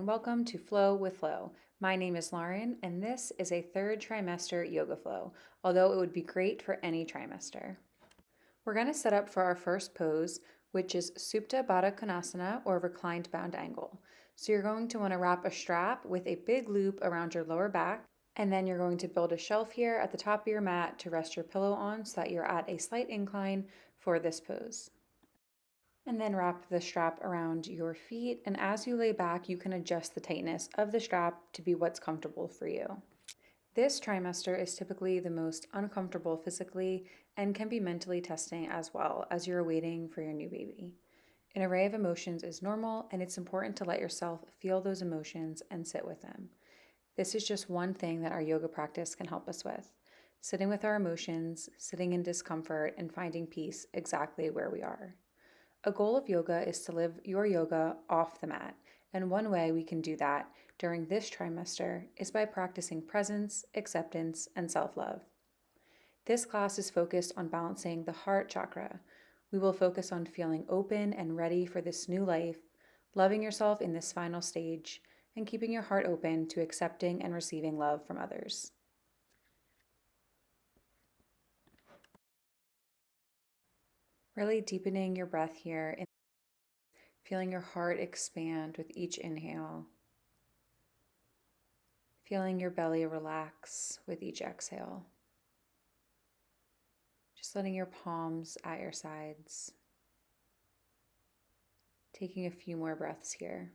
and welcome to Flow with Flow. My name is Lauren, and this is a third trimester yoga flow, although it would be great for any trimester. We're going to set up for our first pose, which is Supta Baddha Konasana, or reclined bound angle. So you're going to want to wrap a strap with a big loop around your lower back, and then you're going to build a shelf here at the top of your mat to rest your pillow on so that you're at a slight incline for this pose. And then wrap the strap around your feet, and as you lay back, you can adjust the tightness of the strap to be what's comfortable for you. This trimester is typically the most uncomfortable physically and can be mentally testing as well as you're waiting for your new baby. An array of emotions is normal, and it's important to let yourself feel those emotions and sit with them. This is just one thing that our yoga practice can help us with. Sitting with our emotions, sitting in discomfort, and finding peace exactly where we are. A goal of yoga is to live your yoga off the mat, and one way we can do that during this trimester is by practicing presence, acceptance, and self-love. This class is focused on balancing the heart chakra. We will focus on feeling open and ready for this new life, loving yourself in this final stage, and keeping your heart open to accepting and receiving love from others. Really deepening your breath here, feeling your heart expand with each inhale, feeling your belly relax with each exhale. Just letting your palms at your sides. Taking a few more breaths here.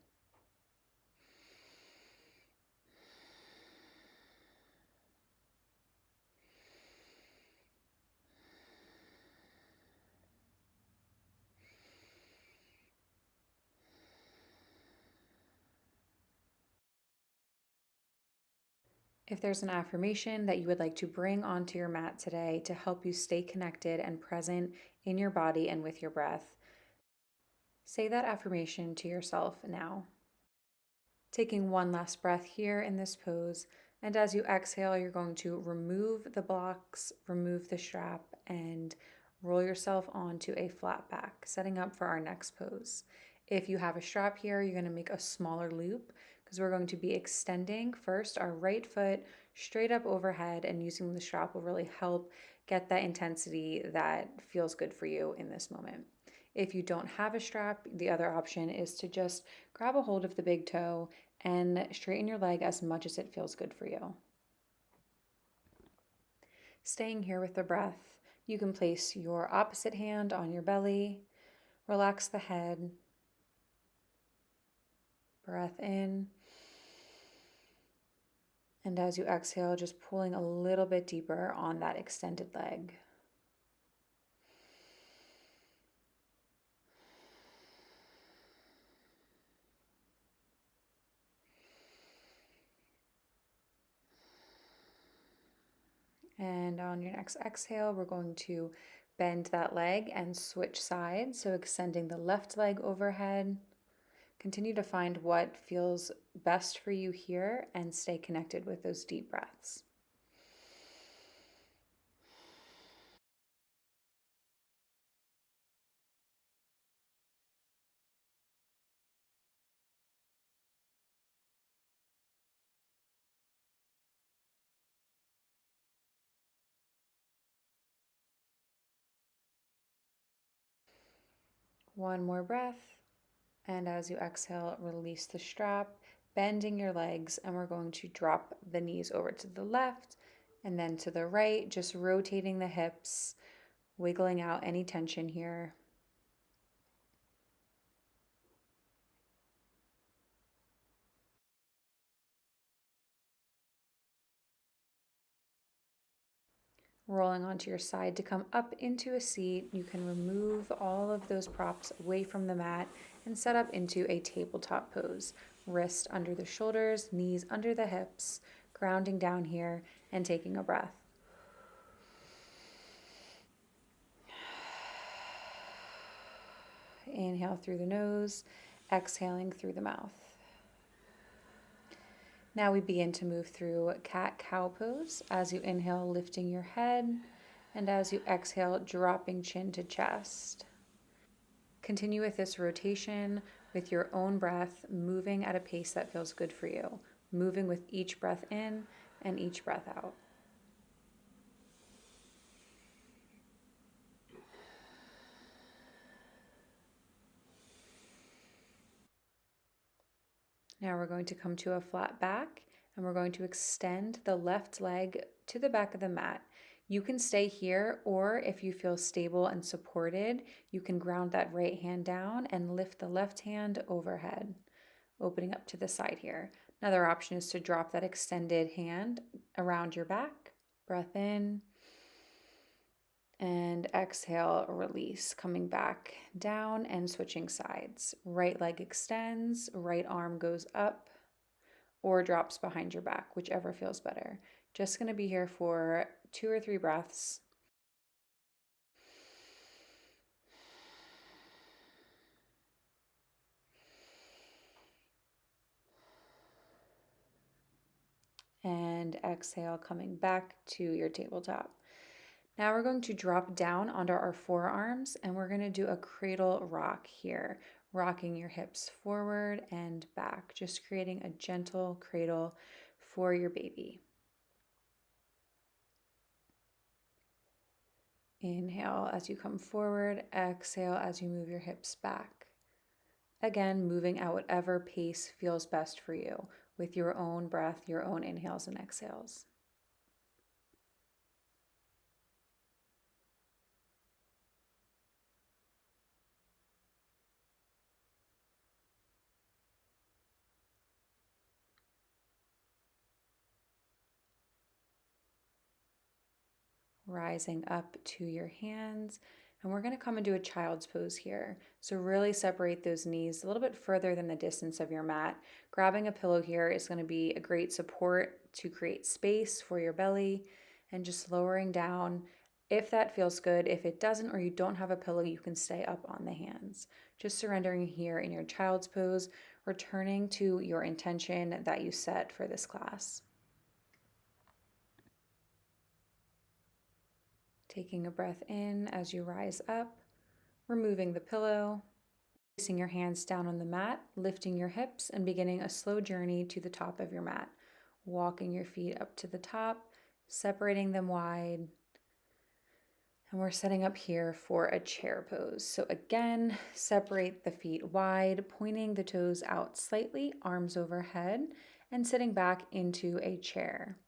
If there's an affirmation that you would like to bring onto your mat today to help you stay connected and present in your body and with your breath, say that affirmation to yourself now. Taking one last breath here in this pose, and as you exhale, you're going to remove the blocks, remove the strap, and roll yourself onto a flat back, setting up for our next pose. If you have a strap here, you're going to make a smaller loop because we're going to be extending first our right foot straight up overhead, and using the strap will really help get that intensity that feels good for you in this moment. If you don't have a strap, the other option is to just grab a hold of the big toe and straighten your leg as much as it feels good for you. Staying here with the breath, you can place your opposite hand on your belly, relax the head, breath in, and as you exhale, just pulling a little bit deeper on that extended leg. And on your next exhale, we're going to bend that leg and switch sides. So extending the left leg overhead. Continue to find what feels best for you here and stay connected with those deep breaths. One more breath. And as you exhale, release the strap, bending your legs, and we're going to drop the knees over to the left and then to the right, just rotating the hips, wiggling out any tension here. Rolling onto your side to come up into a seat. You can remove all of those props away from the mat and set up into a tabletop pose. Wrist under the shoulders, knees under the hips, grounding down here and taking a breath. Inhale through the nose, exhaling through the mouth. Now we begin to move through cat-cow pose. As you inhale, lifting your head, and as you exhale, dropping chin to chest. Continue with this rotation with your own breath, moving at a pace that feels good for you, moving with each breath in and each breath out. Now we're going to come to a flat back and we're going to extend the left leg to the back of the mat. You can stay here, or if you feel stable and supported, you can ground that right hand down and lift the left hand overhead, opening up to the side here. Another option is to drop that extended hand around your back. Breath in and exhale, release, coming back down and switching sides. Right leg extends, right arm goes up or drops behind your back, whichever feels better. Just going to be here for 2 or 3 breaths. And exhale, coming back to your tabletop. Now we're going to drop down onto our forearms and we're going to do a cradle rock here, rocking your hips forward and back, just creating a gentle cradle for your baby. Inhale as you come forward, exhale as you move your hips back. Again, moving at whatever pace feels best for you with your own breath, your own inhales and exhales. Rising up to your hands. And we're going to come into a child's pose here. So really separate those knees a little bit further than the distance of your mat. Grabbing a pillow here is going to be a great support to create space for your belly, and just lowering down if that feels good. If it doesn't, or you don't have a pillow, you can stay up on the hands. Just surrendering here in your child's pose, returning to your intention that you set for this class. Taking a breath in as you rise up, removing the pillow, placing your hands down on the mat, lifting your hips, and beginning a slow journey to the top of your mat. Walking your feet up to the top, separating them wide. And we're setting up here for a chair pose. So again, separate the feet wide, pointing the toes out slightly, arms overhead, and sitting back into a chair.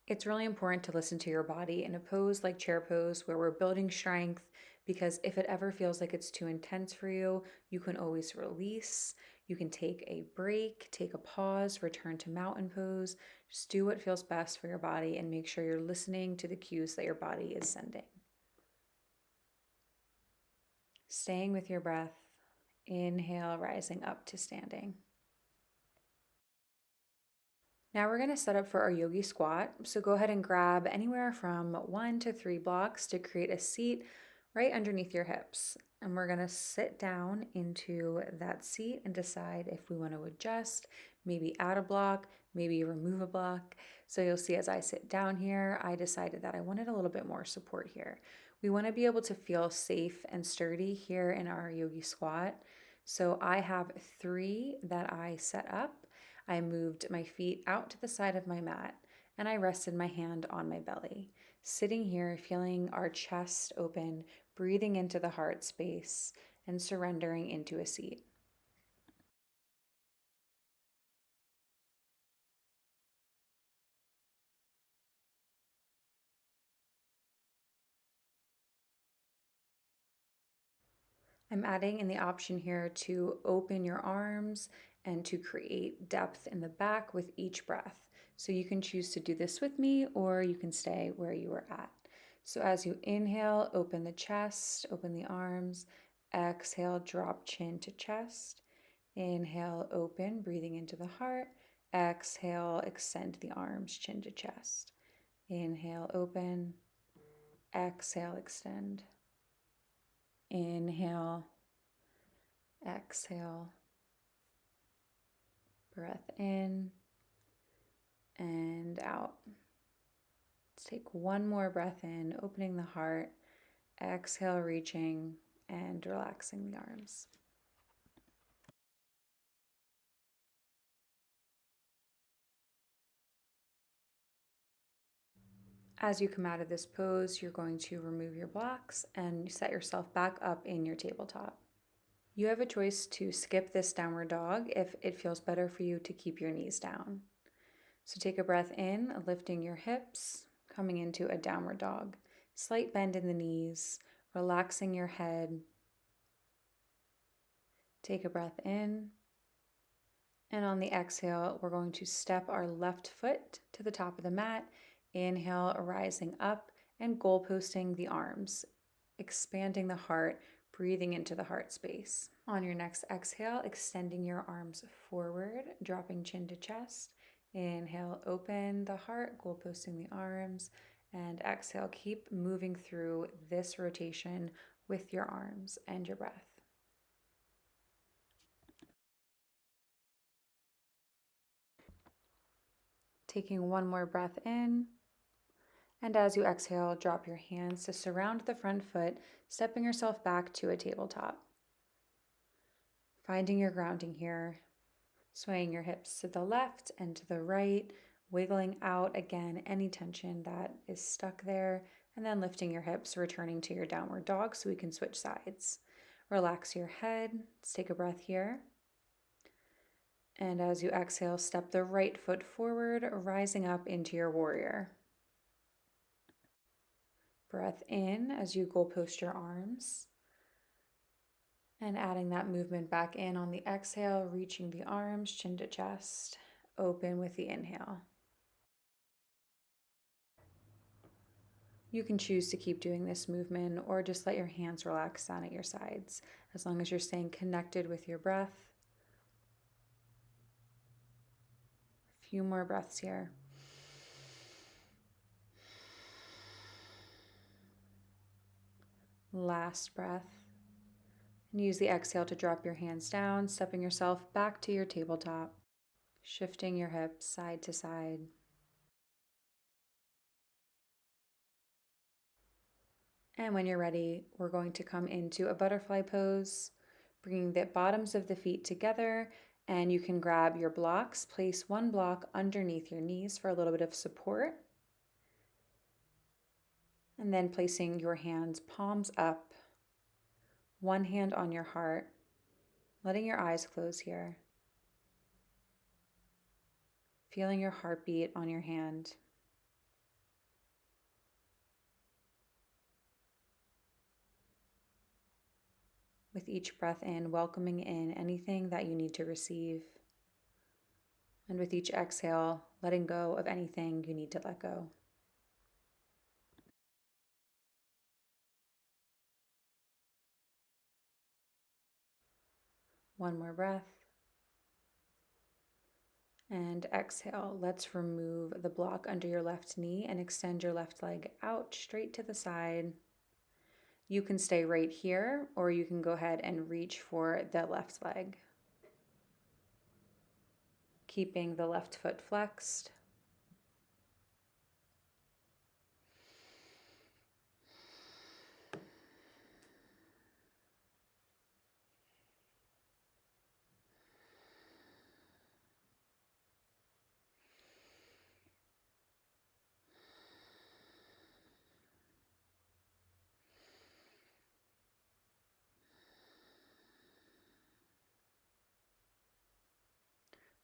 It's really important to listen to your body in a pose like chair pose where we're building strength, because if it ever feels like it's too intense for you, you can always release. You can take a break, take a pause, return to mountain pose. Just do what feels best for your body and make sure you're listening to the cues that your body is sending. Staying with your breath. Inhale, rising up to standing. Now we're going to set up for our yogi squat. So go ahead and grab anywhere from 1 to 3 blocks to create a seat right underneath your hips. And we're going to sit down into that seat and decide if we want to adjust, maybe add a block, maybe remove a block. So you'll see as I sit down here, I decided that I wanted a little bit more support here. We want to be able to feel safe and sturdy here in our yogi squat. So I have 3 that I set up. I moved my feet out to the side of my mat and I rested my hand on my belly. Sitting here, feeling our chest open, breathing into the heart space, and surrendering into a seat. I'm adding in the option here to open your arms and to create depth in the back with each breath. So you can choose to do this with me, or you can stay where you were at. So as you inhale, open the chest, open the arms. Exhale, drop chin to chest. Inhale, open, breathing into the heart. Exhale, extend the arms, chin to chest. Inhale, open. Exhale, extend. Inhale, exhale, breath in and out. Let's take one more breath in, opening the heart. Exhale, reaching and relaxing the arms. As you come out of this pose, you're going to remove your blocks and set yourself back up in your tabletop. You have a choice to skip this downward dog if it feels better for you to keep your knees down. So take a breath in, lifting your hips, coming into a downward dog. Slight bend in the knees, relaxing your head. Take a breath in. And on the exhale, we're going to step our left foot to the top of the mat. Inhale, rising up and goalposting the arms, expanding the heart, breathing into the heart space. On your next exhale, extending your arms forward, dropping chin to chest. Inhale, open the heart, goalposting the arms. And exhale, keep moving through this rotation with your arms and your breath. Taking one more breath in. And as you exhale, drop your hands to surround the front foot, stepping yourself back to a tabletop. Finding your grounding here, swaying your hips to the left and to the right, wiggling out again any tension that is stuck there, and then lifting your hips, returning to your downward dog so we can switch sides. Relax your head. Let's take a breath here. And as you exhale, step the right foot forward, rising up into your warrior. Breath in as you goalpost your arms. And adding that movement back in on the exhale, reaching the arms, chin to chest, open with the inhale. You can choose to keep doing this movement or just let your hands relax down at your sides, as long as you're staying connected with your breath. A few more breaths here. Last breath. And use the exhale to drop your hands down, stepping yourself back to your tabletop, shifting your hips side to side. And when you're ready, we're going to come into a butterfly pose, bringing the bottoms of the feet together, and you can grab your blocks, place one block underneath your knees for a little bit of support, and then placing your hands palms up, one hand on your heart, letting your eyes close here, feeling your heartbeat on your hand. With each breath in, welcoming in anything that you need to receive. And with each exhale, letting go of anything you need to let go. One more breath. And exhale. Let's remove the block under your left knee and extend your left leg out straight to the side. You can stay right here, or you can go ahead and reach for the left leg. Keeping the left foot flexed.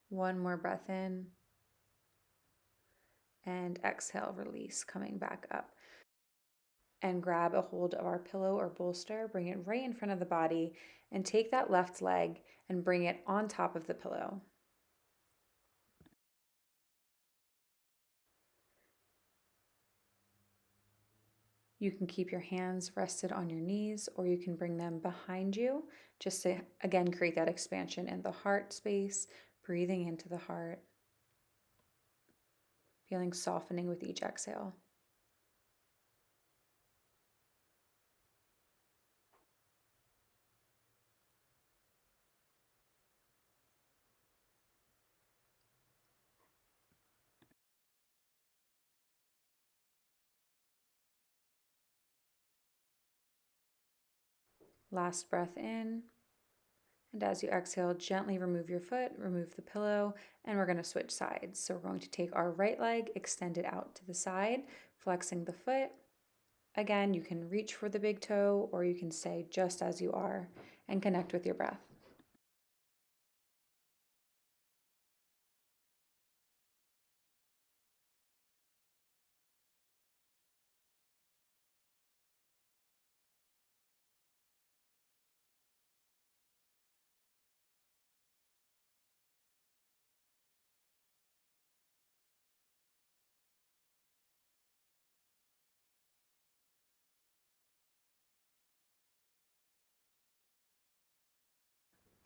One more breath in. And exhale, release, coming back up. And grab a hold of our pillow or bolster, bring it right in front of the body, and take that left leg and bring it on top of the pillow. You can keep your hands rested on your knees, or you can bring them behind you, just to, again, create that expansion in the heart space, breathing into the heart, feeling softening with each exhale. Last breath in. And as you exhale, gently remove your foot, remove the pillow, and we're going to switch sides. So we're going to take our right leg, extend it out to the side, Flexing the foot. Again, you can reach for the big toe or you can stay just as you are and connect with your breath.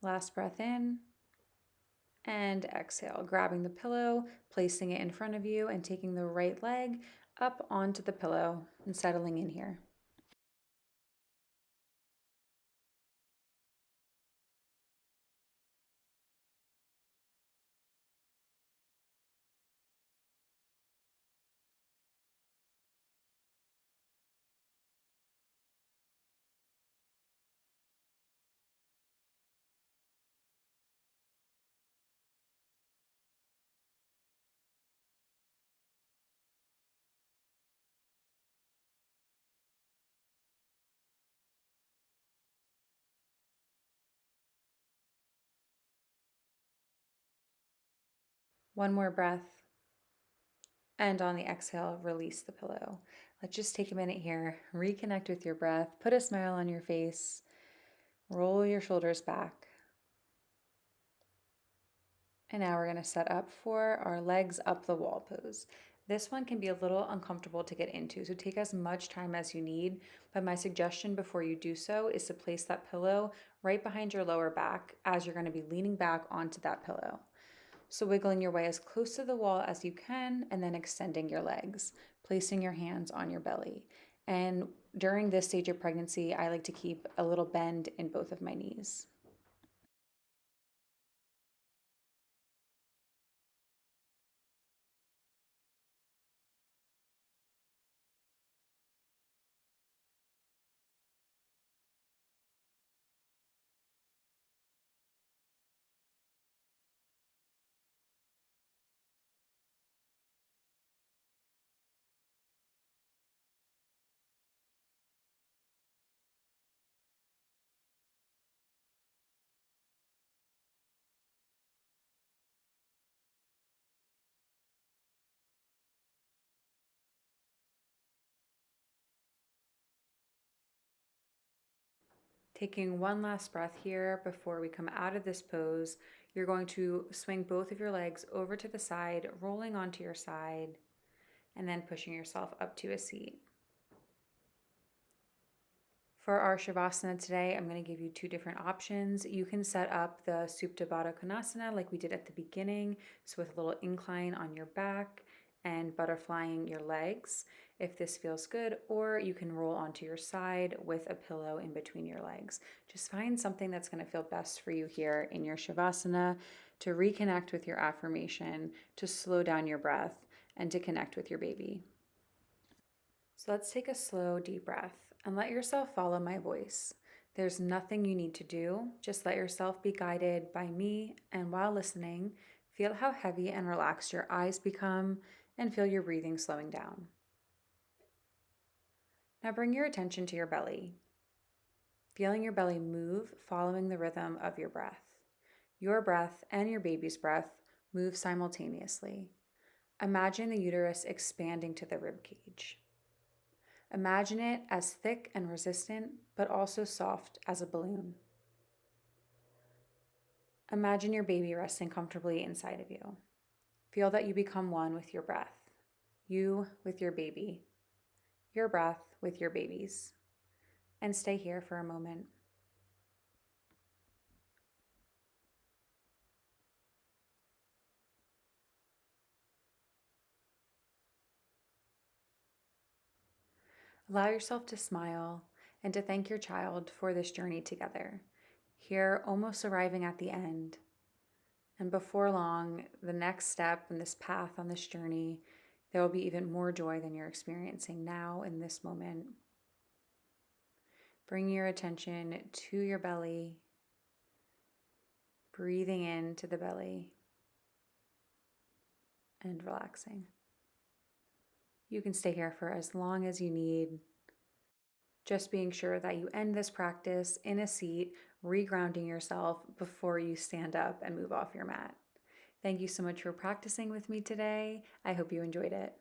Last breath in and exhale, grabbing the pillow, placing it in front of you and taking the right leg up onto the pillow and settling in here. One more breath. And on the exhale, release the pillow. Let's just take a minute here, reconnect with your breath, put a smile on your face, roll your shoulders back. And now we're going to set up for our legs up the wall pose. This one can be a little uncomfortable to get into, so take as much time as you need. But my suggestion before you do so is to place that pillow right behind your lower back as you're going to be leaning back onto that pillow. So wiggling your way as close to the wall as you can and then extending your legs, placing your hands on your belly. And during this stage of pregnancy, I like to keep a little bend in both of my knees. Taking one last breath here before we come out of this pose, you're going to swing both of your legs over to the side, rolling onto your side, and then pushing yourself up to a seat. For our Shavasana today, I'm going to give you two different options. You can set up the Supta Baddha Konasana like we did at the beginning, so with a little incline on your back and butterflying your legs if this feels good, or you can roll onto your side with a pillow in between your legs. Just find something that's going to feel best for you here in your Shavasana to reconnect with your affirmation, to slow down your breath, and to connect with your baby. So let's take a slow, deep breath and let yourself follow my voice. There's nothing you need to do. Just let yourself be guided by me. And while listening, feel how heavy and relaxed your eyes become and feel your breathing slowing down. Now bring your attention to your belly. Feeling your belly move following the rhythm of your breath. Your breath and your baby's breath move simultaneously. Imagine the uterus expanding to the rib cage. Imagine it as thick and resistant, but also soft as a balloon. Imagine your baby resting comfortably inside of you. Feel that you become one with your breath, you with your baby, your breath with your babies. And stay here for a moment. Allow yourself to smile and to thank your child for this journey together. Here, almost arriving at the end. And before long, the next step in this path on this journey, there will be even more joy than you're experiencing now in this moment. Bring your attention to your belly, breathing into the belly and relaxing. You can stay here for as long as you need. Just being sure that you end this practice in a seat, regrounding yourself before you stand up and move off your mat. Thank you so much for practicing with me today. I hope you enjoyed it.